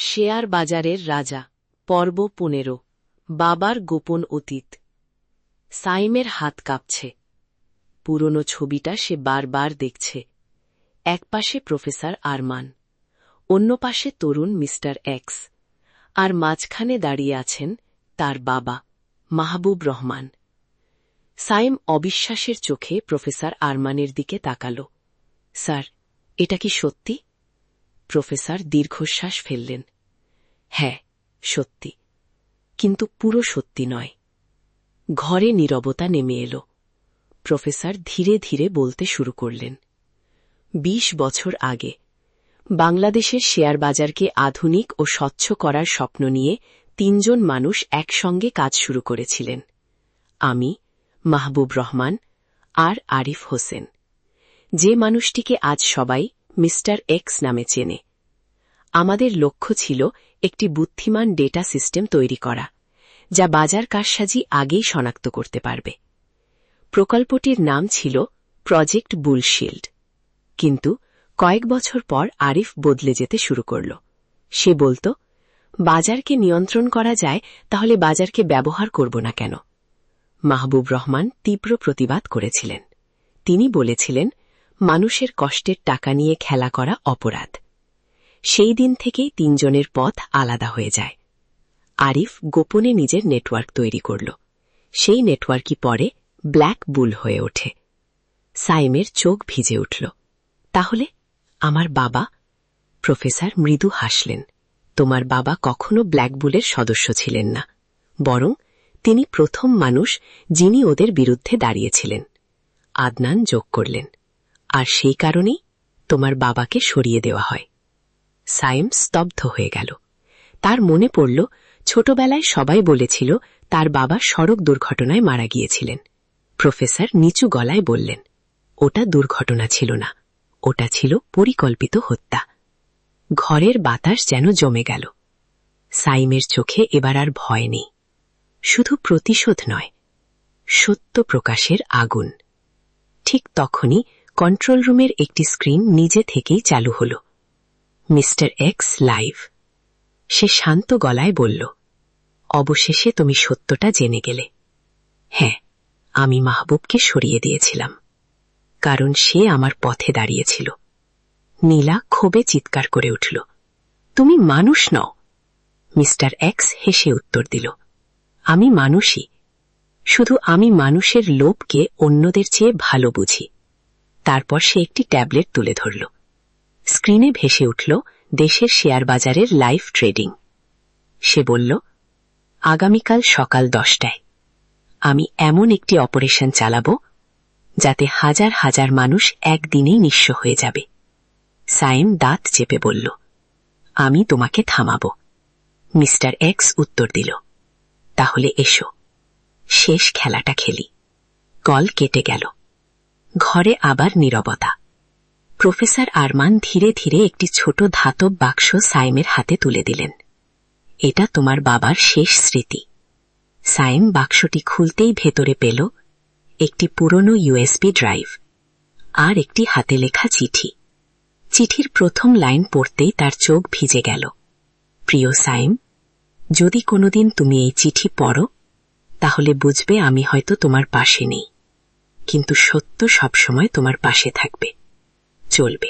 Share বাজারের রাজা পর্ব ১৫ বাবার গোপন অতীত। সাইমের হাত কাঁপছে। পুরনো ছবিটা সে বারবার দেখছে। একপাশে প্রফেসর আরমান, অন্য পাশে তরুণ মিস্টার এক্স, আর মাঝখানে দাঁড়িয়ে আছেন তার বাবা মাহবুব রহমান। সাইম অবিশ্বাসের চোখে প্রফেসর আরমানের দিকে তাকাল। স্যার, এটা কি সত্যি? প্রফেসর দীর্ঘশ্বাস ফেললেন। হ্যাঁ, সত্যি, কিন্তু পুরো সত্যি নয়। ঘরে নীরবতা নেমে এল। প্রফেসর ধীরে ধীরে বলতে শুরু করলেন। ২০ বছর আগে বাংলাদেশের শেয়ার বাজারকে আধুনিক ও স্বচ্ছ করার স্বপ্ন নিয়ে ৩ জন মানুষ একসঙ্গে কাজ শুরু করেছিলেন। আমি, মাহবুব রহমান আর আরিফ হোসেন, যে মানুষটিকে আজ সবাই মিস্টার এক্স নামে চেনে। আমাদের লক্ষ্য ছিল একটি বুদ্ধিমান ডেটা সিস্টেম তৈরি করা, যা বাজার কারসাজি আগেই শনাক্ত করতে পারবে। প্রকল্পটির নাম ছিল প্রজেক্ট বুলশিল্ড। কিন্তু কয়েক বছর পর আরিফ বদলে যেতে শুরু করল। সে বলত, বাজারকে নিয়ন্ত্রণ করা যায়, তাহলে বাজারকে ব্যবহার করব না কেন? মাহবুব রহমান তীব্র প্রতিবাদ করেছিলেন। তিনি বলেছিলেন, মানুষের কষ্টের টাকা নিয়ে খেলা করা অপরাধ। সেই দিন থেকেই ৩ জনের পথ আলাদা হয়ে যায়। আরিফ গোপনে নিজের নেটওয়ার্ক তৈরি করল। সেই নেটওয়ার্কই পরে ব্ল্যাক বুল হয়ে ওঠে। সাইমের চোখ ভিজে উঠল। তাহলে আমার বাবা? প্রফেসর মৃদু হাসলেন। তোমার বাবা কখনো ব্ল্যাক বুলের সদস্য ছিলেন না, বরং তিনি প্রথম মানুষ যিনি ওদের বিরুদ্ধে দাঁড়িয়েছিলেন। আদনান যোগ করলেন, আর সেই কারণেই তোমার বাবাকে সরিয়ে দেওয়া হয়। সাইম স্তব্ধ হয়ে গেল। তার মনে পড়ল, ছোটবেলায় সবাই বলেছিল তার বাবা সড়ক দুর্ঘটনায় মারা গিয়েছিলেন। প্রফেসর নিচু গলায় বললেন, ওটা দুর্ঘটনা ছিল না, ওটা ছিল পরিকল্পিত হত্যা। ঘরের বাতাস যেন জমে গেল। সাইমের চোখে এবার আর ভয় নেই, শুধু প্রতিশোধ নয়, সত্য প্রকাশের আগুন। ঠিক তখনই কন্ট্রোল রুমের একটি স্ক্রিন নিজে থেকেই চালু হল। Mister X live. সে শান্ত গলায় বলল, অবশেষে তুমি সত্যটা জেনে গেলে। হ্যাঁ, আমি মাহবুবকে সরিয়ে দিয়েছিলাম, কারণ সে আমার পথে দাঁড়িয়েছিল। নীলা ক্ষোভে চিৎকার করে উঠল, তুমি মানুষ নও। মিস্টার এক্স হেসে উত্তর দিল, আমি মানুষই, শুধু আমি মানুষের লোভকে অন্যদের চেয়ে ভালো বুঝি। তারপর সে একটি ট্যাবলেট তুলে ধরল। স্ক্রিনে ভেসে উঠল দেশের শেয়ার বাজারের লাইভ ট্রেডিং। সে বলল, আগামীকাল সকাল 10টায় আমি এমন একটি অপারেশন চালাব যাতে হাজার হাজার মানুষ একদিনেই নিঃস্ব হয়ে যাবে। সাইম দাঁত চেপে বলল, আমি তোমাকে থামাব। মিস্টার এক্স উত্তর দিল, তাহলে এসো, শেষ খেলাটা খেলি। কল কেটে গেল। ঘরে আবার নীরবতা। প্রফেসর আরমান ধীরে ধীরে একটি ছোট ধাতব বাক্স সাইমের হাতে তুলে দিলেন। এটা তোমার বাবার শেষ স্মৃতি। সাইম বাক্সটি খুলতেই ভেতরে পেল একটি পুরনো ইউএসবি ড্রাইভ আর একটি হাতে লেখা চিঠি। চিঠির প্রথম লাইন পড়তেই তার চোখ ভিজে গেল। প্রিয় সাইম, যদি কোনোদিন তুমি এই চিঠি পড়ো, তাহলে বুঝবে আমি হয়তো তোমার পাশে নেই, কিন্তু সত্য সবসময় তোমার পাশে থাকবে, চলবে।